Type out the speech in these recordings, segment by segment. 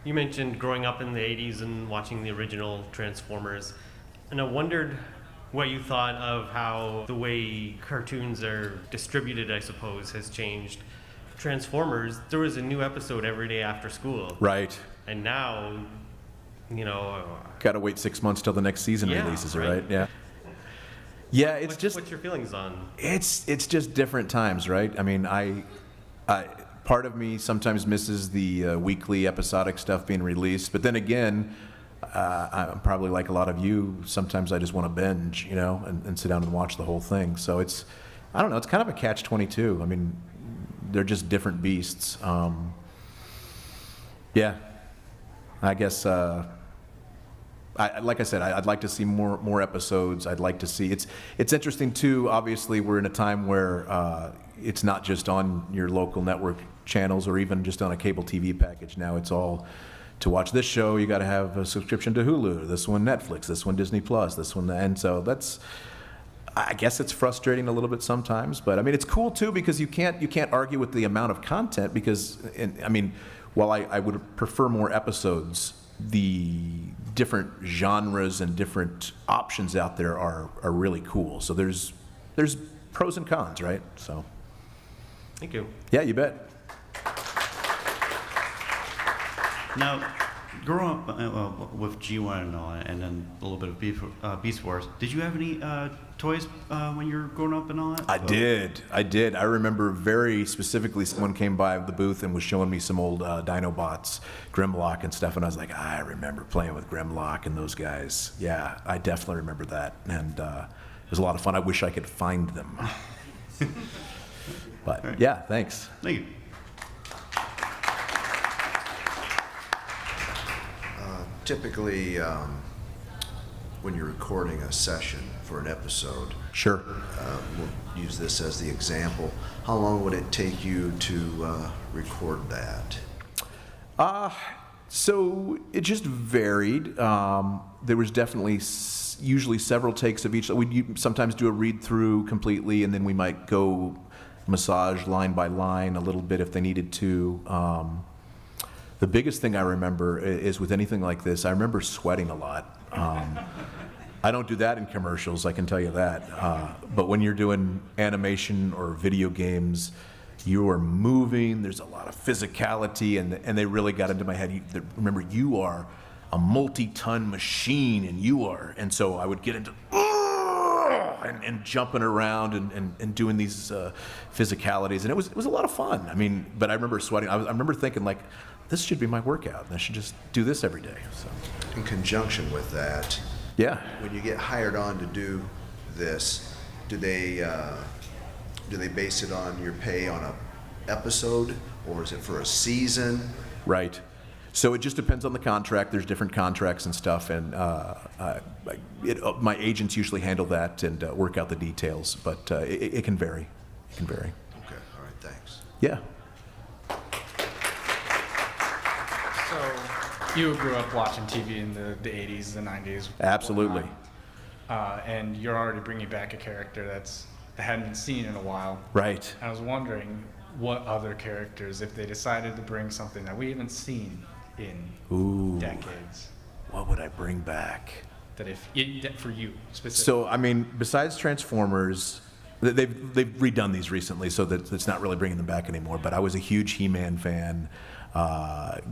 You mentioned growing up in the 80s and watching the original Transformers, and I wondered what you thought of how the way cartoons are distributed, I suppose, has changed. Transformers, there was a new episode every day after school. Right. And now, Got to wait 6 months till the next season releases, right? Yeah. Yeah, it's what's your feelings on? It's just different times, right? I mean, I part of me sometimes misses the weekly episodic stuff being released, but then again, I'm probably like a lot of you. Sometimes I just want to binge, and sit down and watch the whole thing. So I don't know, it's kind of a catch-22. I mean, they're just different beasts. Yeah, I guess. Like I said, I'd like to see more episodes. I'd like to see it's interesting too. Obviously, we're in a time where it's not just on your local network channels or even just on a cable TV package. Now it's all to watch this show. You got to have a subscription to Hulu. This one Netflix. This one Disney Plus. This one, and so I guess it's frustrating a little bit sometimes. But I mean, it's cool too because you can't argue with the amount of content because I mean, while I would prefer more episodes, the different genres and different options out there are really cool. So there's pros and cons, right? So thank you. Yeah, you bet. Now, growing up with G1 and all, and then a little bit of Beast Wars, did you have any toys when you were growing up and all that? I did. I remember very specifically someone came by the booth and was showing me some old Dinobots, Grimlock and stuff, and I was like, I remember playing with Grimlock and those guys. Yeah, I definitely remember that, and it was a lot of fun. I wish I could find them. But right. Yeah, thanks. Thank you. Typically, when you're recording a session for an episode, sure. We'll use this as the example. How long would it take you to record that? So it just varied. There was definitely usually several takes of each. We'd sometimes do a read through completely, and then we might go massage line by line a little bit if they needed to. The biggest thing I remember is with anything like this, I remember sweating a lot. I don't do that in commercials, I can tell you that. But when you're doing animation or video games, you are moving, there's a lot of physicality, and they really got into my head. Remember, you are a multi-ton machine, and so I would get into, and jumping around and doing these physicalities, and it was a lot of fun. I mean, but I remember sweating. I remember thinking, like, this should be my workout, and I should just do this every day. So, in conjunction with that, yeah. When you get hired on to do this, do they base it on your pay on a episode, or is it for a season? Right. So it just depends on the contract. There's different contracts and stuff, and my agents usually handle that and work out the details, but it can vary. It can vary. Okay. All right. Thanks. Yeah. So you grew up watching TV in the 80s, the 90s. Absolutely. And you're already bringing back a character that hadn't been seen in a while. Right. I was wondering what other characters, if they decided to bring something that we haven't seen in decades. What would I bring back? That for you specifically. So I mean, besides Transformers, they've redone these recently, so that it's not really bringing them back anymore. But I was a huge He-Man fan.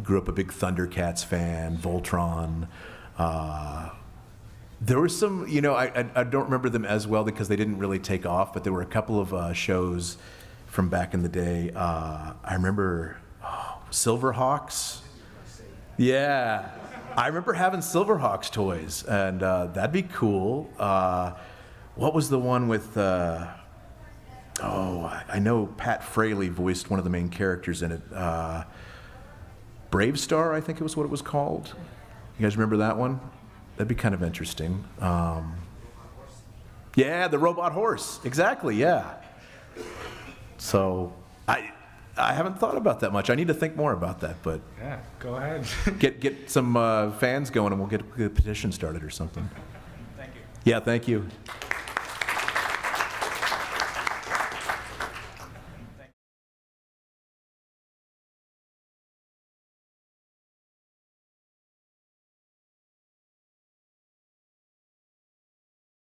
Grew up a big Thundercats fan. Voltron. There were some, I don't remember them as well because they didn't really take off. But there were a couple of shows from back in the day. I remember Silverhawks. Yeah, I remember having Silverhawks toys, and that'd be cool. What was the one with? I know Pat Fraley voiced one of the main characters in it. Brave Star, I think it was what it was called. You guys remember that one? That'd be kind of interesting. Yeah, the robot horse. Exactly. Yeah. So I haven't thought about that much. I need to think more about that, but yeah, go ahead. get some fans going, and we'll get a petition started or something. Thank you. Yeah, thank you.